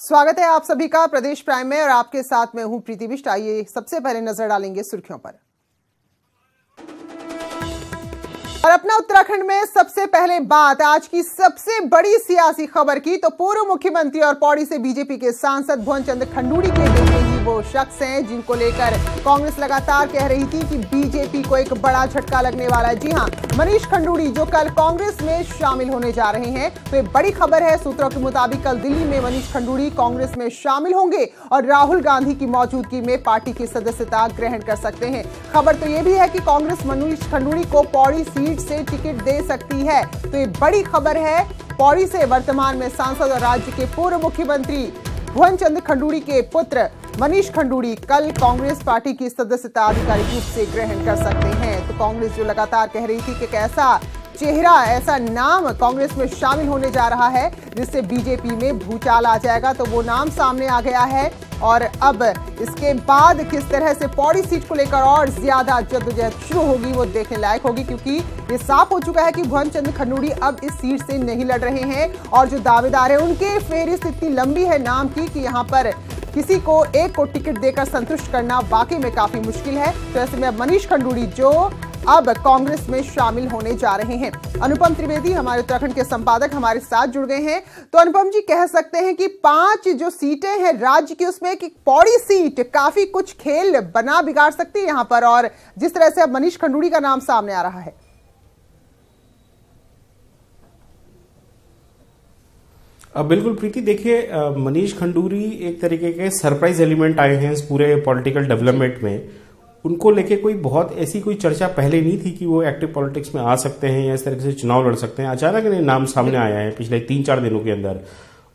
स्वागत है आप सभी का प्रदेश प्राइम में और आपके साथ मैं हूं प्रीति बिष्ट। आइए सबसे पहले नजर डालेंगे सुर्खियों पर। और अपना उत्तराखंड में सबसे पहले बात आज की सबसे बड़ी सियासी खबर की तो पूर्व मुख्यमंत्री और पौड़ी से बीजेपी के सांसद भुवन चंद्र खंडूड़ी के बेटे ही वो शख्स हैं जिनको लेकर कांग्रेस लगातार कह रही थी कि बीजेपी को एक बड़ा झटका लगने वाला है। जी हां, मनीष खंडूड़ी जो कल कांग्रेस में शामिल होने जा रहे हैं, तो ये बड़ी खबर है। सूत्रों के मुताबिक कल दिल्ली में मनीष खंडूड़ी कांग्रेस में शामिल होंगे और राहुल गांधी की मौजूदगी में पार्टी की सदस्यता ग्रहण कर सकते हैं। खबर तो ये भी है कि कांग्रेस मनीष खंडूड़ी को पौड़ी सीट से टिकट दे सकती है, तो ये बड़ी खबर है। पौड़ी से वर्तमान में सांसद और राज्य के पूर्व मुख्यमंत्री भुवन चंद्र खंडूड़ी के पुत्र मनीष खंडूड़ी कल कांग्रेस पार्टी की सदस्यता आधिकारिक रूप से ग्रहण कर सकते हैं। तो कांग्रेस जो लगातार कह रही थी कि कैसा चेहरा, ऐसा नाम कांग्रेस में शामिल होने जा रहा है जिससे बीजेपी में भूचाल आ जाएगा, तो वो नाम सामने आ गया है। और अब इसके बाद किस तरह से पौड़ी सीट को लेकर और ज्यादा जद्दोजहद शुरू होगी वो देखने लायक होगी, क्योंकि ये साफ हो चुका है कि भुवन चंद्र खंडूड़ी अब इस सीट से नहीं लड़ रहे हैं और जो दावेदार है उनके फेहरिस्त इतनी लंबी है नाम की कि यहाँ पर किसी को एक को टिकट देकर संतुष्ट करना वाकई में काफी मुश्किल है। तो ऐसे में मनीष खंडूड़ी जो अब कांग्रेस में शामिल होने जा रहे हैं। अनुपम त्रिवेदी हमारे उत्तराखंड के संपादक हमारे साथ जुड़ गए हैं। तो अनुपम जी, कह सकते हैं कि 5 जो सीटें हैं राज्य की, उसमें कि पौड़ी सीट काफी कुछ खेल बना बिगाड़ सकती है यहां पर, और जिस तरह से अब मनीष खंडूड़ी का नाम सामने आ रहा है। बिल्कुल प्रीति, देखिए मनीष खंडूड़ी एक तरीके के सरप्राइज एलिमेंट आए हैं इस पूरे पॉलिटिकल डेवलपमेंट में। उनको लेके कोई बहुत ऐसी कोई चर्चा पहले नहीं थी कि वो एक्टिव पॉलिटिक्स में आ सकते हैं या इस तरीके से चुनाव लड़ सकते हैं। अचानक इन्हें नाम सामने आया है पिछले 3-4 दिनों के अंदर,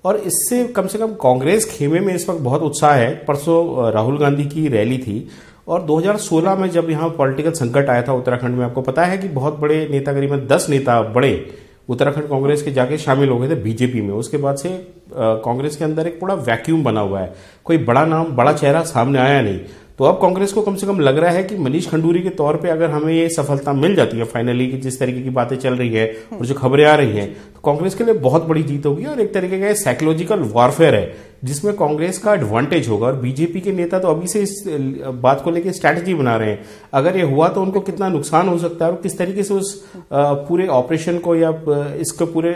और इससे कम से कम कांग्रेस खेमे में इस वक्त बहुत उत्साह है। परसों राहुल गांधी की रैली थी और 2016 में जब यहाँ पॉलिटिकल संकट आया था उत्तराखंड में, आपको पता है कि बहुत बड़े नेता, करीबन 10 नेता बड़े उत्तराखंड कांग्रेस के जाके शामिल हो गए थे बीजेपी में। उसके बाद से कांग्रेस के अंदर एक बड़ा वैक्यूम बना हुआ है, कोई बड़ा नाम, बड़ा चेहरा सामने आया नहीं। तो अब कांग्रेस को कम से कम लग रहा है कि मनीष खंडूड़ी के तौर पे अगर हमें ये सफलता मिल जाती है फाइनली, कि जिस तरीके की बातें चल रही है और जो खबरें आ रही हैं, तो कांग्रेस के लिए बहुत बड़ी जीत होगी और एक तरीके का साइकोलॉजिकल वॉरफेयर है जिसमें कांग्रेस का एडवांटेज होगा। और बीजेपी के नेता तो अभी से इस बात को लेकर स्ट्रैटेजी बना रहे हैं, अगर ये हुआ तो उनको कितना नुकसान हो सकता है और किस तरीके से उस पूरे ऑपरेशन को या इसके पूरे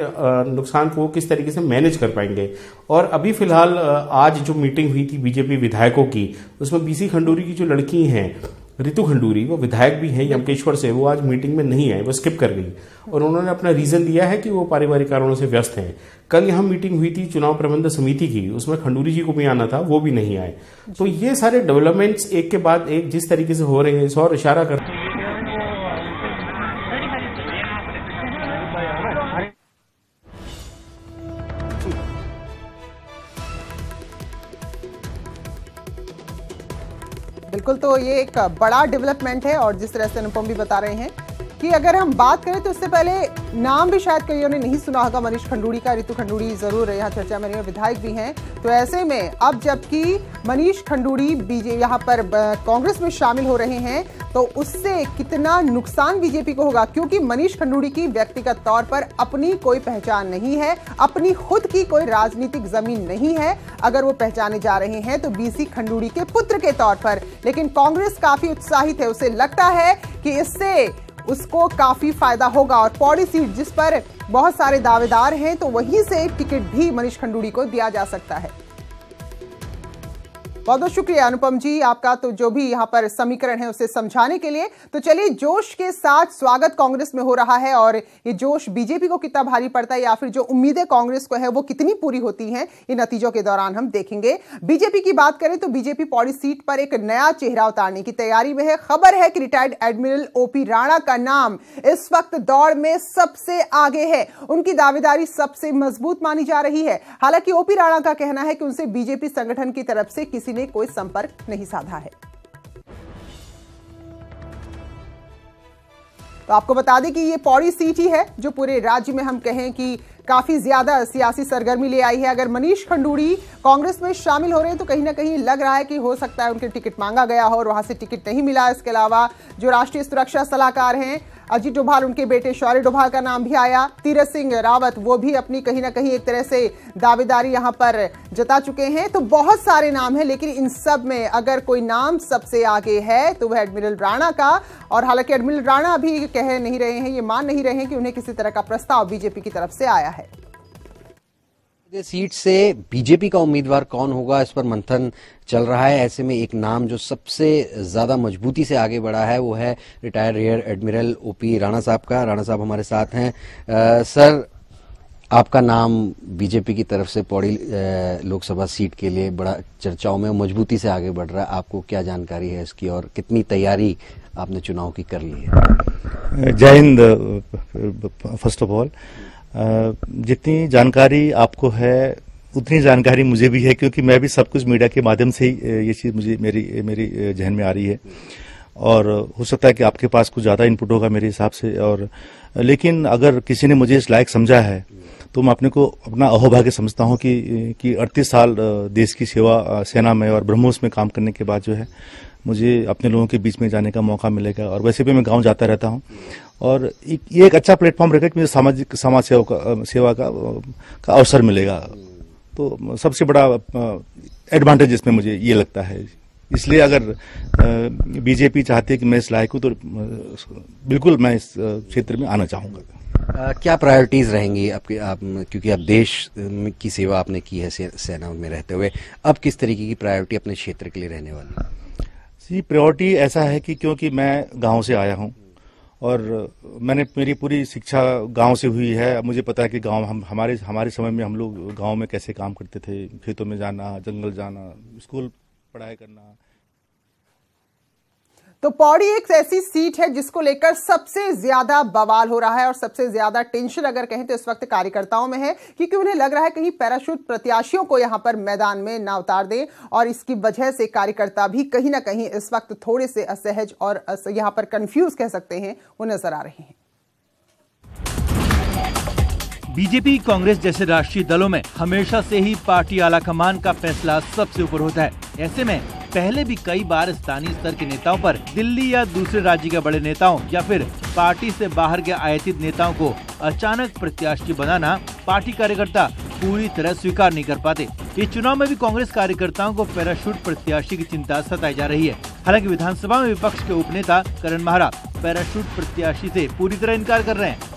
नुकसान को किस तरीके से मैनेज कर पाएंगे। और अभी फिलहाल आज जो मीटिंग हुई थी बीजेपी विधायकों की, उसमें बीसी खंडूड़ी की जो लड़की हैं रितु खंडूड़ी, वो विधायक भी हैं यमकेश्वर से, वो आज मीटिंग में नहीं आए, वो स्किप कर गई और उन्होंने अपना रीजन दिया है कि वो पारिवारिक कारणों से व्यस्त हैं। कल यहाँ मीटिंग हुई थी चुनाव प्रबंधन समिति की, उसमें खंडूड़ी जी को भी आना था, वो भी नहीं आए। तो ये सारे डेवलपमेंट्स एक के बाद एक जिस तरीके से हो रहे हैं, इस और इशारा करते हैं बिल्कुल, तो ये एक बड़ा डेवलपमेंट है। और जिस तरह से अनुपम भी बता रहे हैं कि अगर हम बात करें तो इससे पहले नाम भी शायद कईयों ने नहीं सुना होगा मनीष खंडूड़ी का। रितु खंडूड़ी जरूर यहाँ चर्चा में, विधायक भी हैं। तो ऐसे में अब जबकि मनीष खंडूड़ी यहाँ पर कांग्रेस में शामिल हो रहे हैं, तो उससे कितना नुकसान बीजेपी को होगा, क्योंकि मनीष खंडूड़ी की व्यक्तिगत तौर पर अपनी कोई पहचान नहीं है, अपनी खुद की कोई राजनीतिक जमीन नहीं है। अगर वो पहचाने जा रहे हैं तो बीसी खंडूड़ी के पुत्र के तौर पर, लेकिन कांग्रेस काफी उत्साहित है, उसे लगता है कि इससे उसको काफी फायदा होगा। और पौड़ी सीट जिस पर बहुत सारे दावेदार हैं, तो वहीं से टिकट भी मनीष खंडूड़ी को दिया जा सकता है। बहुत बहुत शुक्रिया अनुपम जी आपका, तो जो भी यहाँ पर समीकरण है उसे समझाने के लिए। तो चलिए, जोश के साथ स्वागत कांग्रेस में हो रहा है और ये जोश बीजेपी को कितना भारी पड़ता है या फिर जो उम्मीदें कांग्रेस को है वो कितनी पूरी होती हैं, ये नतीजों के दौरान हम देखेंगे। बीजेपी की बात करें तो बीजेपी पौड़ी सीट पर एक नया चेहरा उतारने की तैयारी में है। खबर है कि रिटायर्ड एडमिरल ओपी राणा का नाम इस वक्त दौड़ में सबसे आगे है, उनकी दावेदारी सबसे मजबूत मानी जा रही है। हालांकि ओपी राणा का कहना है कि उनसे बीजेपी संगठन की तरफ से किसी ने कोई संपर्क नहीं साधा है। तो आपको बता दें कि ये पौड़ी सीट ही है जो पूरे राज्य में हम कहें कि काफी ज्यादा सियासी सरगर्मी ले आई है। अगर मनीष खंडूड़ी कांग्रेस में शामिल हो रहे हैं तो कहीं ना कहीं लग रहा है कि हो सकता है उनके टिकट मांगा गया हो और वहां से टिकट नहीं मिला। इसके अलावा जो राष्ट्रीय सुरक्षा सलाहकार हैं अजीत डोभाल, उनके बेटे शौर्य डोभाल का नाम भी आया। तीरथ सिंह रावत, वो भी अपनी कहीं ना कहीं एक तरह से दावेदारी यहां पर जता चुके हैं। तो बहुत सारे नाम हैं, लेकिन इन सब में अगर कोई नाम सबसे आगे है तो वह एडमिरल राणा का। और हालांकि एडमिरल राणा अभी कह नहीं रहे हैं, ये मान नहीं रहे हैं कि उन्हें किसी तरह का प्रस्ताव बीजेपी की तरफ से आया है। सीट से बीजेपी का उम्मीदवार कौन होगा, इस पर मंथन चल रहा है। ऐसे में एक नाम जो सबसे ज्यादा मजबूती से आगे बढ़ा है वो है retired rear admiral OP Rana साहब का। राणा साहब हमारे साथ हैं। सर, आपका नाम बीजेपी की तरफ से पौड़ी लोकसभा सीट के लिए बड़ा चर्चाओं में मजबूती से आगे बढ़ रहा है। आपको क्या जानकारी है इसकी और कितनी तैयारी आपने चुनाव की कर ली है? जय हिंद। फर्स्ट ऑफ ऑल, जितनी जानकारी आपको है उतनी जानकारी मुझे भी है, क्योंकि मैं भी सब कुछ मीडिया के माध्यम से ही ये चीज मुझे मेरी जहन में आ रही है। और हो सकता है कि आपके पास कुछ ज्यादा इनपुट होगा मेरे हिसाब से। और लेकिन अगर किसी ने मुझे इस लायक समझा है तो मैं अपने को अपना अहोभाग्य समझता हूं कि 38 साल देश की सेवा सेना में और ब्रह्मोस में काम करने के बाद जो है मुझे अपने लोगों के बीच में जाने का मौका मिलेगा। और वैसे भी मैं गांव जाता रहता हूं और ये एक अच्छा प्लेटफॉर्म रहेगा कि मुझे समाज सेवा का अवसर मिलेगा। तो सबसे बड़ा एडवांटेज इसमें मुझे ये लगता है। इसलिए अगर बीजेपी चाहती है कि मैं इस लायक हूं तो बिल्कुल मैं इस क्षेत्र में आना चाहूंगा। क्या प्रायोरिटीज रहेंगी आपकी? क्योंकि आप देश की सेवा आपने की है सेना में रहते हुए, अब किस तरीके की प्रायोरिटी अपने क्षेत्र के लिए रहने वाली? जी, प्रायोरिटी ऐसा है कि क्योंकि मैं गांव से आया हूं और मेरी पूरी शिक्षा गांव से हुई है। मुझे पता है कि गांव हमारे समय में हम लोग गांव में कैसे काम करते थे, खेतों में जाना, जंगल जाना, स्कूल पढ़ाई करना। तो पौड़ी एक ऐसी सीट है जिसको लेकर सबसे ज्यादा बवाल हो रहा है और सबसे ज्यादा टेंशन अगर कहें तो इस वक्त कार्यकर्ताओं में है, क्योंकि उन्हें लग रहा है कहीं पैराशूट प्रत्याशियों को यहां पर मैदान में ना उतार दें। और इसकी वजह से कार्यकर्ता भी कहीं ना कहीं इस वक्त थोड़े से असहज और यहां पर कंफ्यूज कह सकते हैं, वो नजर आ रहे हैं। बीजेपी, कांग्रेस जैसे राष्ट्रीय दलों में हमेशा से ही पार्टी आलाकमान का फैसला सबसे ऊपर होता है। ऐसे में पहले भी कई बार स्थानीय स्तर के नेताओं पर दिल्ली या दूसरे राज्य के बड़े नेताओं या फिर पार्टी से बाहर के आयातित नेताओं को अचानक प्रत्याशी बनाना पार्टी कार्यकर्ता पूरी तरह स्वीकार नहीं कर पाते। इस चुनाव में भी कांग्रेस कार्यकर्ताओं को पैराशूट प्रत्याशी की चिंता सताई जा रही है। हालांकि विधानसभा में विपक्ष के उपनेता करण माहरा पैराशूट प्रत्याशी से पूरी तरह इनकार कर रहे हैं।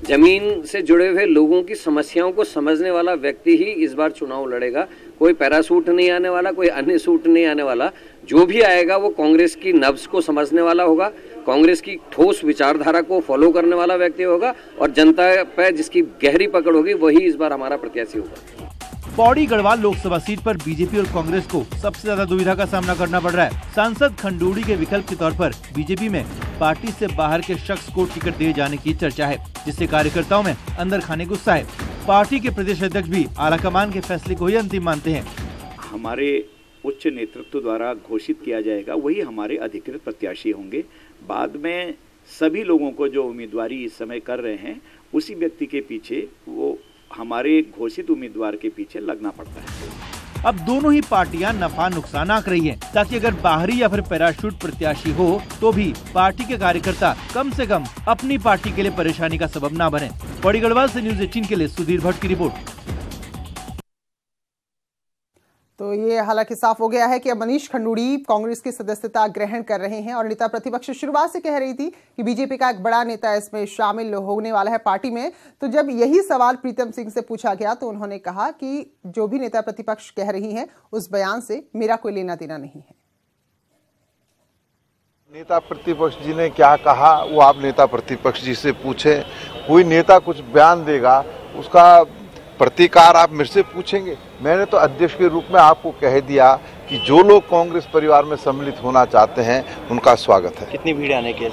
जमीन से जुड़े हुए लोगों की समस्याओं को समझने वाला व्यक्ति ही इस बार चुनाव लड़ेगा। कोई पैरासूट नहीं आने वाला, कोई अन्य सूट नहीं आने वाला। जो भी आएगा वो कांग्रेस की नब्ज को समझने वाला होगा, कांग्रेस की ठोस विचारधारा को फॉलो करने वाला व्यक्ति होगा और जनता पर जिसकी गहरी पकड़ होगी वही इस बार हमारा प्रत्याशी होगा। पौड़ी गढ़वाल लोकसभा सीट पर बीजेपी और कांग्रेस को सबसे ज्यादा दुविधा का सामना करना पड़ रहा है। सांसद खंडूड़ी के विकल्प के तौर पर बीजेपी में पार्टी से बाहर के शख्स को टिकट दिए जाने की चर्चा है, जिससे कार्यकर्ताओं में अंदर खाने गुस्सा है। पार्टी के प्रदेश अध्यक्ष भी आलाकमान के फैसले को ही अंतिम मानते हैं। हमारे उच्च नेतृत्व द्वारा घोषित किया जाएगा वही हमारे अधिकृत प्रत्याशी होंगे। बाद में सभी लोगों को जो उम्मीदवारी इस समय कर रहे हैं उसी व्यक्ति के पीछे, वो हमारे घोषित उम्मीदवार के पीछे लगना पड़ता है। अब दोनों ही पार्टियां नफा नुकसान आंक रही हैं, ताकि अगर बाहरी या फिर पैराशूट प्रत्याशी हो तो भी पार्टी के कार्यकर्ता कम से कम अपनी पार्टी के लिए परेशानी का सबब ना बने। पौड़ी गढ़वाल से न्यूज़ 18 के लिए सुधीर भट्ट की रिपोर्ट। तो ये हालांकि साफ हो गया है कि अब मनीष खंडूड़ी कांग्रेस की सदस्यता ग्रहण कर रहे हैं और नेता प्रतिपक्ष शुरुआत से कह रही थी कि बीजेपी का एक बड़ा नेता इसमें शामिल होने वाला है पार्टी में। तो जब यही सवाल प्रीतम सिंह से पूछा गया तो उन्होंने कहा कि जो भी नेता प्रतिपक्ष कह रही हैं उस बयान से मेरा कोई लेना देना नहीं है। नेता प्रतिपक्ष जी ने क्या कहा वो आप नेता प्रतिपक्ष जी से पूछे। कोई नेता कुछ बयान देगा उसका प्रतिकार आप मेरे से पूछेंगे। मैंने तो अध्यक्ष के रूप में आपको कह दिया कि जो लोग कांग्रेस परिवार में सम्मिलित होना चाहते हैं उनका स्वागत है। कितनी भीड़ आने के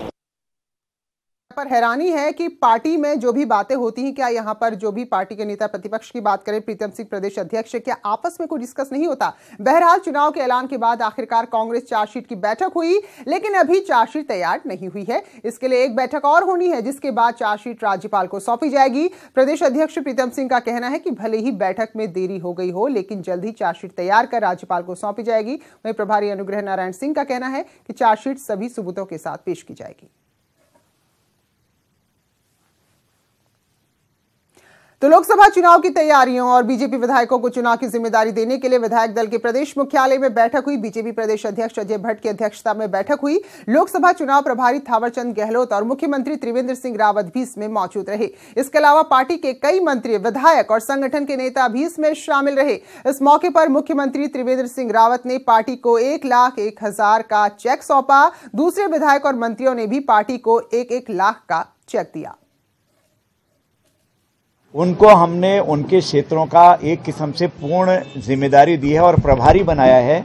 पर हैरानी है कि पार्टी में जो भी बातें होती हैं, क्या यहाँ पर जो भी पार्टी के नेता प्रतिपक्ष की बात करें, प्रीतम सिंह प्रदेश अध्यक्ष, क्या आपस में कोई डिस्कस नहीं होता? बहरहाल चुनाव के ऐलान के बाद आखिरकार कांग्रेस चार्जशीट की बैठक हुई, लेकिन अभी चार्जशीट तैयार नहीं हुई है। इसके लिए एक बैठक और होनी है, जिसके बाद चार्जशीट राज्यपाल को सौंपी जाएगी। प्रदेश अध्यक्ष प्रीतम सिंह का कहना है कि भले ही बैठक में देरी हो गई हो, लेकिन जल्द ही चार्जशीट तैयार कर राज्यपाल को सौंपी जाएगी। वहीं प्रभारी अनुग्रह नारायण सिंह का कहना है कि चार्जशीट सभी सबूतों के साथ पेश की जाएगी। तो लोकसभा चुनाव की तैयारियों और बीजेपी विधायकों को चुनाव की जिम्मेदारी देने के लिए विधायक दल के प्रदेश मुख्यालय में बैठक हुई। बीजेपी प्रदेश अध्यक्ष अजय भट्ट की अध्यक्षता में बैठक हुई। लोकसभा चुनाव प्रभारी थावरचंद गहलोत और मुख्यमंत्री त्रिवेंद्र सिंह रावत भी इसमें मौजूद रहे। इसके अलावा पार्टी के कई मंत्री, विधायक और संगठन के नेता भी इसमें शामिल रहे। इस मौके पर मुख्यमंत्री त्रिवेंद्र सिंह रावत ने पार्टी को 1,01,000 का चेक सौंपा। दूसरे विधायक और मंत्रियों ने भी पार्टी को 1-1 लाख का चेक दिया। उनको हमने उनके क्षेत्रों का एक किस्म से पूर्ण जिम्मेदारी दी है और प्रभारी बनाया है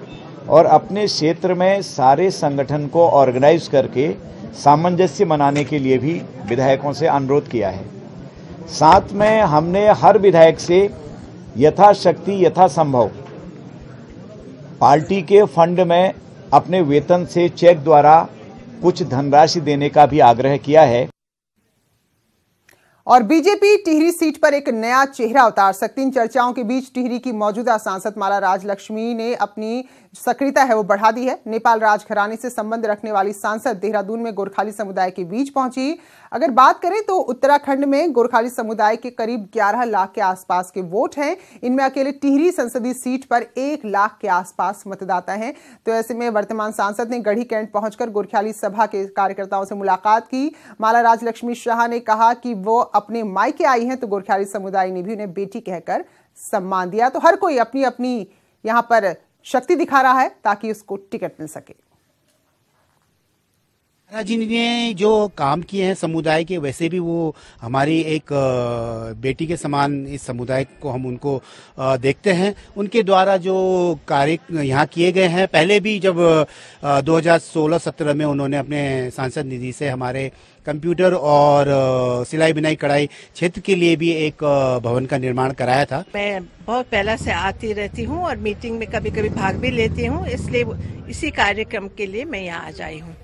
और अपने क्षेत्र में सारे संगठन को ऑर्गेनाइज करके सामंजस्य बनाने के लिए भी विधायकों से अनुरोध किया है। साथ में हमने हर विधायक से यथाशक्ति यथासंभव पार्टी के फंड में अपने वेतन से चेक द्वारा कुछ धनराशि देने का भी आग्रह किया है। और बीजेपी टिहरी सीट पर एक नया चेहरा उतार सकती। इन चर्चाओं के बीच टिहरी की मौजूदा सांसद माला राजलक्ष्मी ने अपनी सक्रियता है वो बढ़ा दी है। नेपाल राजघराने से संबंध रखने वाली सांसद देहरादून में गोरखाली समुदाय के बीच पहुंची। अगर बात करें तो उत्तराखंड में गोरखाली समुदाय के करीब 11 लाख के आसपास के वोट हैं। इनमें अकेले टिहरी संसदीय सीट पर 1 लाख के आसपास मतदाता हैं। तो ऐसे में वर्तमान सांसद ने गढ़ी कैंट पहुंचकर गोरखाली सभा के कार्यकर्ताओं से मुलाकात की। माला राजलक्ष्मी शाह ने कहा कि वो अपने मायके आई हैं तो गोरखाली समुदाय ने भी उन्हें बेटी कहकर सम्मान दिया। तो हर कोई अपनी अपनी यहां पर शक्ति दिखा रहा है ताकि उसको टिकट मिल सके। जी ने जो काम किए हैं समुदाय के, वैसे भी वो हमारी एक बेटी के समान इस समुदाय को हम उनको देखते हैं। उनके द्वारा जो कार्य यहाँ किए गए हैं, पहले भी जब 2016-17 में उन्होंने अपने सांसद निधि से हमारे कंप्यूटर और सिलाई बिनाई कढ़ाई क्षेत्र के लिए भी एक भवन का निर्माण कराया था। मैं बहुत पहले से आती रहती हूँ और मीटिंग में कभी कभी भाग भी लेती हूँ, इसलिए इसी कार्यक्रम के लिए मैं यहाँ आज आई हूँ।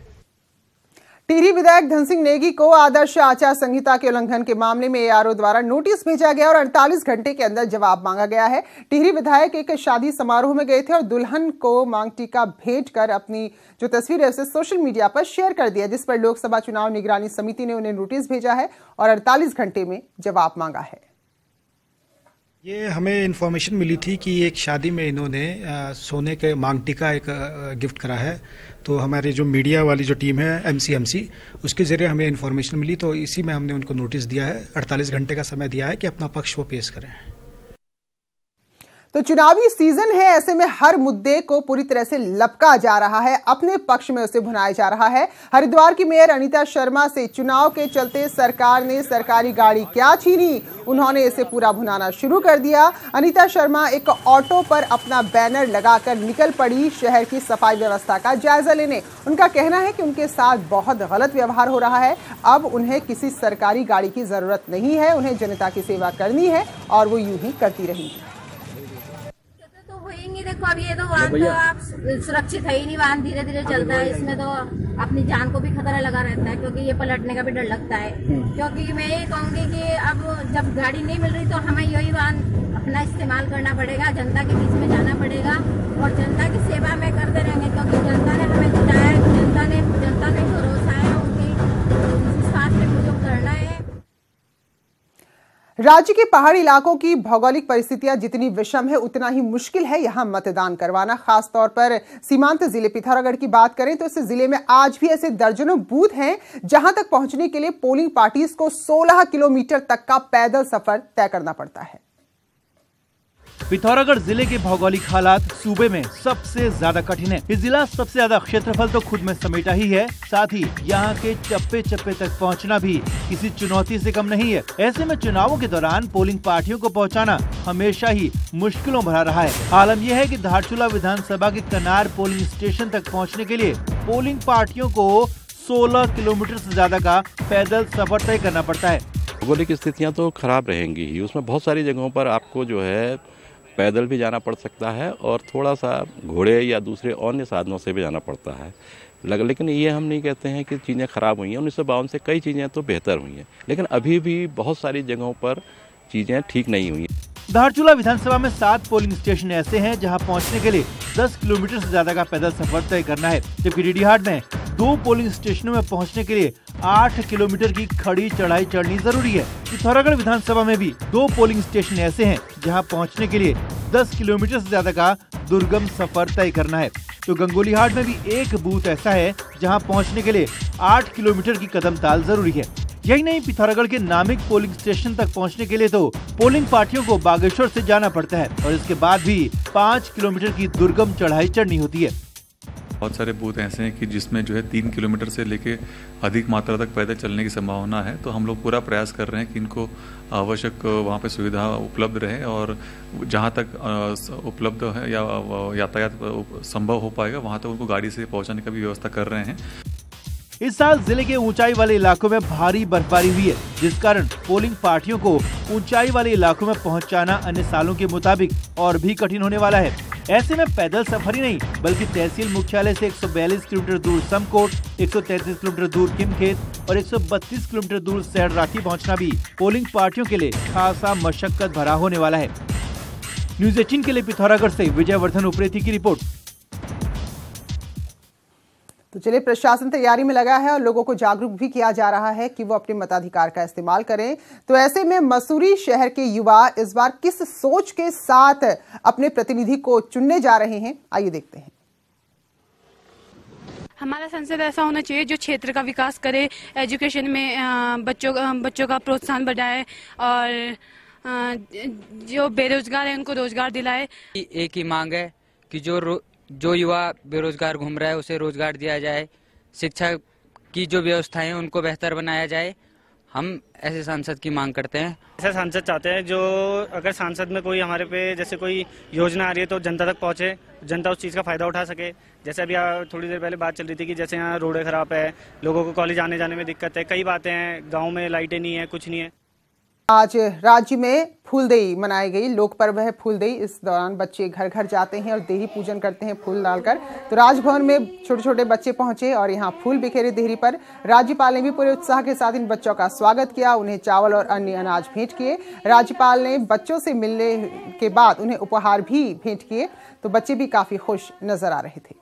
टिहरी विधायक धन सिंह नेगी को आदर्श आचार संहिता के उल्लंघन के मामले में एआरओ द्वारा नोटिस भेजा गया और 48 घंटे के अंदर जवाब मांगा गया है। टिहरी विधायक एक शादी समारोह में गए थे और दुल्हन को मांग टीका भेंट कर अपनी जो तस्वीर है उसे सोशल मीडिया पर शेयर कर दिया, जिस पर लोकसभा चुनाव निगरानी समिति ने उन्हें नोटिस भेजा है और 48 घंटे में जवाब मांगा है। ये हमें इन्फॉर्मेशन मिली थी कि एक शादी में इन्होंने सोने के मांग टीका एक गिफ्ट करा है। तो हमारे जो मीडिया वाली जो टीम है एमसीएमसी, उसके जरिए हमें इन्फॉर्मेशन मिली, तो इसी में हमने उनको नोटिस दिया है। 48 घंटे का समय दिया है कि अपना पक्ष वो पेश करें। तो चुनावी सीजन है, ऐसे में हर मुद्दे को पूरी तरह से लपका जा रहा है, अपने पक्ष में उसे भुनाया जा रहा है। हरिद्वार की मेयर अनीता शर्मा से चुनाव के चलते सरकार ने सरकारी गाड़ी क्या छीनी, उन्होंने इसे पूरा भुनाना शुरू कर दिया। अनीता शर्मा एक ऑटो पर अपना बैनर लगाकर निकल पड़ी शहर की सफाई व्यवस्था का जायजा लेने। उनका कहना है कि उनके साथ बहुत गलत व्यवहार हो रहा है। अब उन्हें किसी सरकारी गाड़ी की जरूरत नहीं है, उन्हें जनता की सेवा करनी है और वो यूं ही करती रहेंगी। देखो अब ये तो वाहन तो आप सुरक्षित है ही नहीं, वाहन धीरे धीरे चलता है, इसमें तो अपनी जान को भी खतरा लगा रहता है, क्योंकि ये पलटने का भी डर लगता है। क्योंकि मैं ये कहूँगी कि अब जब गाड़ी नहीं मिल रही तो हमें यही वाहन अपना इस्तेमाल करना पड़ेगा, जनता के बीच में जाना पड़ेगा और जनता की सेवा में करते रहेंगे, क्योंकि जनता ने हमें जिताया है, जनता ने भरोसा है, उनकी विश्वास में मुझे करना है। राज्य के पहाड़ी इलाकों की भौगोलिक परिस्थितियां जितनी विषम है उतना ही मुश्किल है यहां मतदान करवाना। खासतौर पर सीमांत जिले पिथौरागढ़ की बात करें तो इस जिले में आज भी ऐसे दर्जनों बूथ हैं जहां तक पहुंचने के लिए पोलिंग पार्टीज को 16 किलोमीटर तक का पैदल सफर तय करना पड़ता है। पिथौरागढ़ जिले के भौगोलिक हालात सूबे में सबसे ज्यादा कठिन है। ये जिला सबसे ज्यादा क्षेत्रफल तो खुद में समेटा ही है, साथ ही यहाँ के चप्पे चप्पे तक पहुँचना भी किसी चुनौती से कम नहीं है। ऐसे में चुनावों के दौरान पोलिंग पार्टियों को पहुँचाना हमेशा ही मुश्किलों भरा रहा है। आलम यह है कि धारचूला विधानसभा के कनार पोलिंग स्टेशन तक पहुँचने के लिए पोलिंग पार्टियों को 16 किलोमीटर से ज्यादा का पैदल सफर तय करना पड़ता है। भौगोलिक स्थितियाँ तो खराब रहेंगी ही, उसमें बहुत सारी जगहों पर आपको जो है पैदल भी जाना पड़ सकता है और थोड़ा सा घोड़े या दूसरे अन्य साधनों से भी जाना पड़ता है। लेकिन ये हम नहीं कहते हैं कि चीज़ें ख़राब हुई हैं। 1952 से कई चीज़ें तो बेहतर हुई हैं, लेकिन अभी भी बहुत सारी जगहों पर चीज़ें ठीक नहीं हुई हैं। धारचूला विधानसभा में 7 पोलिंग स्टेशन ऐसे हैं जहां पहुंचने के लिए 10 किलोमीटर से ज्यादा का पैदल सफर तय करना है, जबकि डीडीहाट में 2 पोलिंग स्टेशनों में पहुंचने के लिए 8 किलोमीटर की खड़ी चढ़ाई चढ़नी जरूरी है। पिथौरागढ़ विधानसभा में भी 2 पोलिंग स्टेशन ऐसे हैं जहां पहुंचने के लिए 10 किलोमीटर से ज्यादा का दुर्गम सफर तय करना है। तो गंगोलीहाट में भी एक बूथ ऐसा है जहां पहुंचने के लिए 8 किलोमीटर की कदमताल जरूरी है। यही नहीं, पिथौरागढ़ के नामिक पोलिंग स्टेशन तक पहुंचने के लिए तो पोलिंग पार्टियों को बागेश्वर से जाना पड़ता है और इसके बाद भी 5 किलोमीटर की दुर्गम चढ़ाई चढ़नी होती है। बहुत सारे बूथ ऐसे हैं कि जिसमें जो है 3 किलोमीटर से लेके अधिक मात्रा तक पैदल चलने की संभावना है। तो हम लोग पूरा प्रयास कर रहे हैं कि इनको आवश्यक वहाँ पे सुविधा उपलब्ध रहे और जहाँ तक उपलब्ध है या यातायात संभव हो पाएगा वहाँ तक उनको गाड़ी से पहुँचाने का भी व्यवस्था कर रहे हैं। इस साल जिले के ऊंचाई वाले इलाकों में भारी बर्फबारी हुई है, जिस कारण पोलिंग पार्टियों को ऊंचाई वाले इलाकों में पहुंचाना अन्य सालों के मुताबिक और भी कठिन होने वाला है। ऐसे में पैदल सफर ही नहीं बल्कि तहसील मुख्यालय से 142 किलोमीटर दूर समकोट, 133 किलोमीटर दूर किमखेत और 132 किलोमीटर दूर सैड़ राखी पहुँचना भी पोलिंग पार्टियों के लिए खासा मशक्कत भरा होने वाला है। न्यूज़ 18 के लिए पिथौरागढ़ से विजयवर्धन उप्रेती की रिपोर्ट। तो चलिए, प्रशासन तैयारी में लगा है और लोगों को जागरूक भी किया जा रहा है कि वो अपने मताधिकार का इस्तेमाल करें। तो ऐसे में मसूरी शहर के युवा इस बार किस सोच के साथ अपने प्रतिनिधि को चुनने जा रहे हैं, आइए देखते हैं। हमारा संसद ऐसा होना चाहिए जो क्षेत्र का विकास करे, एजुकेशन में बच्चों का प्रोत्साहन बढ़ाए और जो बेरोजगार है उनको रोजगार दिलाए। एक ही मांग है कि जो युवा बेरोजगार घूम रहा है उसे रोजगार दिया जाए, शिक्षा की जो व्यवस्थाएं हैं उनको बेहतर बनाया जाए। हम ऐसे सांसद की मांग करते हैं। ऐसे सांसद चाहते हैं जो अगर सांसद में कोई हमारे पे जैसे कोई योजना आ रही है तो जनता तक पहुंचे, जनता उस चीज़ का फायदा उठा सके। जैसे अभी थोड़ी देर पहले बात चल रही थी कि जैसे यहाँ रोडें खराब है, लोगों को कॉलेज आने जाने में दिक्कत है, कई बातें हैं, गाँव में लाइटें नहीं है, कुछ नहीं है। आज राज्य में फूलदेई मनाई गई, लोक पर्व है फूलदेई। इस दौरान बच्चे घर घर जाते हैं और देही पूजन करते हैं फूल डालकर। तो राजभवन में छोटे छोटे बच्चे पहुंचे और यहां फूल बिखेरे देहरी पर। राज्यपाल ने भी पूरे उत्साह के साथ इन बच्चों का स्वागत किया, उन्हें चावल और अन्य अनाज भेंट किए। राज्यपाल ने बच्चों से मिलने के बाद उन्हें उपहार भी भेंट किए। तो बच्चे भी काफी खुश नजर आ रहे थे।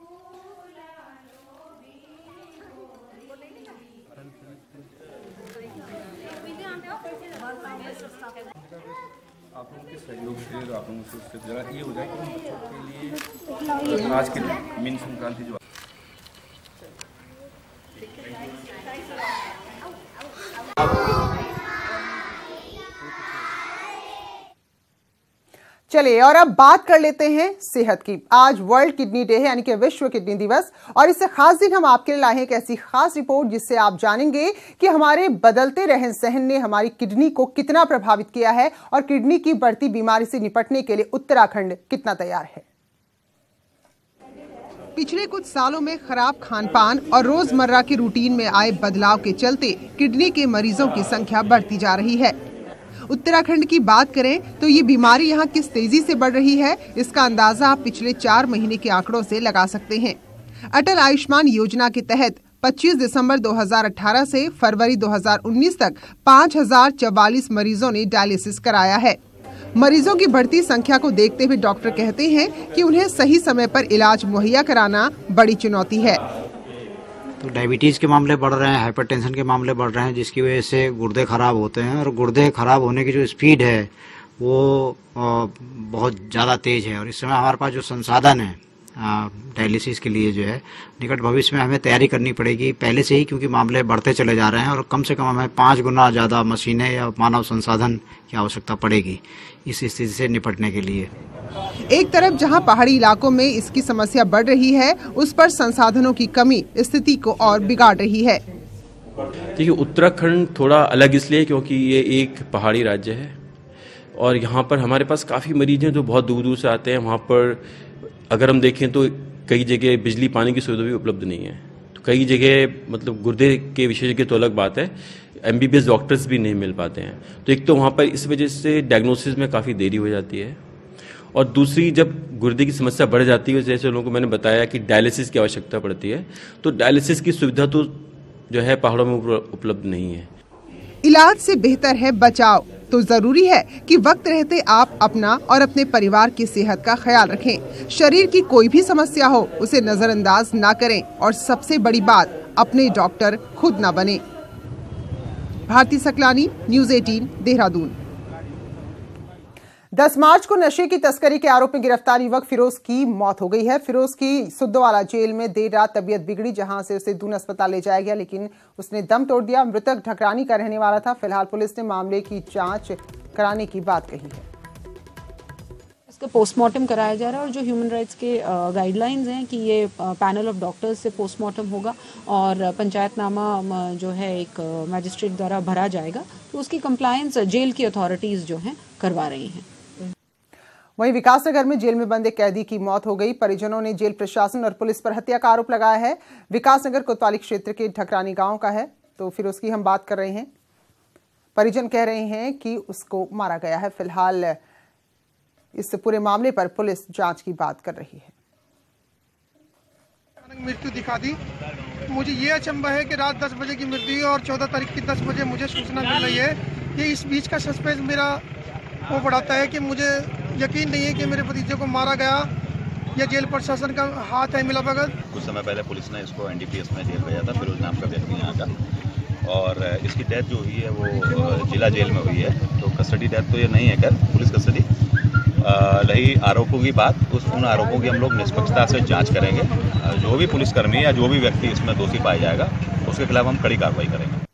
आप लोगों के सहयोग से आप लोगों से जरा ये हो जाए कि उन बच्चों के लिए आज के दिन मीन संक्रांति जो चलिए और अब बात कर लेते हैं सेहत की। आज वर्ल्ड किडनी डे है, यानी कि विश्व किडनी दिवस, और इससे खास दिन हम आपके लिए लाए हैं एक ऐसी खास रिपोर्ट जिससे आप जानेंगे कि हमारे बदलते रहन सहन ने हमारी किडनी को कितना प्रभावित किया है और किडनी की बढ़ती बीमारी से निपटने के लिए उत्तराखंड कितना तैयार है। पिछले कुछ सालों में खराब खानपान और रोजमर्रा के रूटीन में आए बदलाव के चलते किडनी के मरीजों की संख्या बढ़ती जा रही है। उत्तराखंड की बात करें तो ये बीमारी यहाँ किस तेजी से बढ़ रही है, इसका अंदाजा आप पिछले 4 महीने के आंकड़ों से लगा सकते हैं। अटल आयुष्मान योजना के तहत 25 दिसंबर 2018 से फरवरी 2019 तक 5044 मरीजों ने डायलिसिस कराया है। मरीजों की बढ़ती संख्या को देखते हुए डॉक्टर कहते हैं कि उन्हें सही समय पर इलाज मुहैया कराना बड़ी चुनौती है। तो डायबिटीज़ के मामले बढ़ रहे हैं, हाइपरटेंशन के मामले बढ़ रहे हैं, जिसकी वजह से गुर्दे खराब होते हैं और गुर्दे खराब होने की जो स्पीड है वो बहुत ज़्यादा तेज है। और इस समय हमारे पास जो संसाधन है डायलिसिस के लिए जो है निकट भविष्य में हमें तैयारी करनी पड़ेगी पहले से ही, क्योंकि मामले बढ़ते चले जा रहे हैं और कम से कम हमें 5 गुना ज़्यादा मशीनें या मानव संसाधन की आवश्यकता पड़ेगी इस स्थिति से निपटने के लिए। एक तरफ जहां पहाड़ी इलाकों में इसकी समस्या बढ़ रही है, उस पर संसाधनों की कमी स्थिति को और बिगाड़ रही है। देखिए, उत्तराखंड थोड़ा अलग इसलिए क्योंकि ये एक पहाड़ी राज्य है और यहाँ पर हमारे पास काफ़ी मरीज हैं जो बहुत दूर दूर से आते हैं। वहाँ पर अगर हम देखें तो कई जगह बिजली पानी की सुविधा भी उपलब्ध नहीं है, तो कई जगह मतलब गुर्दे के विशेषज्ञ तो अलग बात है, MBBS डॉक्टर्स भी नहीं मिल पाते हैं। तो एक तो वहाँ पर इस वजह से डायग्नोसिस में काफ़ी देरी हो जाती है और दूसरी जब गुर्दे की समस्या बढ़ जाती है, जैसे लोगों को मैंने बताया कि डायलिसिस की आवश्यकता पड़ती है, तो डायलिसिस की सुविधा तो जो है पहाड़ों में उपलब्ध नहीं है। इलाज से बेहतर है बचाव, तो जरूरी है कि वक्त रहते आप अपना और अपने परिवार की सेहत का ख्याल रखें। शरीर की कोई भी समस्या हो उसे नजरअंदाज ना करें और सबसे बड़ी बात, अपने डॉक्टर खुद न बने। भारती सकलानी, न्यूज़ 18, देहरादून। 10 मार्च को नशे की तस्करी के आरोप में गिरफ्तार युवक फिरोज की मौत हो गई है। फिरोज की सुद्दोवाला जेल में देर रात तबीयत बिगड़ी, जहां से उसे दून अस्पताल ले जाया गया, लेकिन उसने दम तोड़ दिया। मृतक ढकरानी का रहने वाला था। फिलहाल पुलिस ने मामले की जांच कराने की बात कही है। इसका पोस्टमार्टम कराया जा रहा है और जो ह्यूमन राइट्स के गाइडलाइंस हैं कि ये पैनल ऑफ डॉक्टर्स से पोस्टमार्टम होगा और पंचायतनामा जो है एक मैजिस्ट्रेट द्वारा भरा जाएगा, तो उसकी कंप्लायंस जेल की अथॉरिटीज जो हैं करवा रही हैं। वहीं विकासनगर में जेल में बंद एक कैदी की मौत हो गई। परिजनों ने जेल प्रशासन और पुलिस पर हत्या का आरोप लगाया है। विकासनगर कोतवाली क्षेत्र के ढकरानी गांव का है, तो फिर उसकी हम बात कर रहे हैं। परिजन कह रहे हैं कि उसको मारा गया है। फिलहाल इस पूरे मामले पर पुलिस जांच की बात कर रही है। मृत्यु दिखा दी। मुझे ये अचंभा है कि रात 10 बजे की मृत्यु और 14 तारीख की 10 बजे मुझे सूचना मिल रही है। ये इस बीच का सस्पेंस मेरा वो बढ़ाता है कि मुझे यकीन नहीं है कि मेरे भतीजे को मारा गया या जेल प्रशासन का हाथ है मिला भगत। कुछ समय पहले पुलिस ने इसको एनडीपीएस में जेल भेजा था, फिरोज नाम का व्यक्ति यहाँ का, और इसकी डेथ जो हुई है वो जिला जेल में हुई है। तो कस्टडी डेथ तो ये नहीं है, खैर पुलिस कस्टडी। रही आरोपों की बात, उन आरोपों की हम लोग निष्पक्षता से जांच करेंगे। जो भी पुलिसकर्मी या जो भी व्यक्ति इसमें दोषी पाया जाएगा उसके खिलाफ हम कड़ी कार्रवाई करेंगे।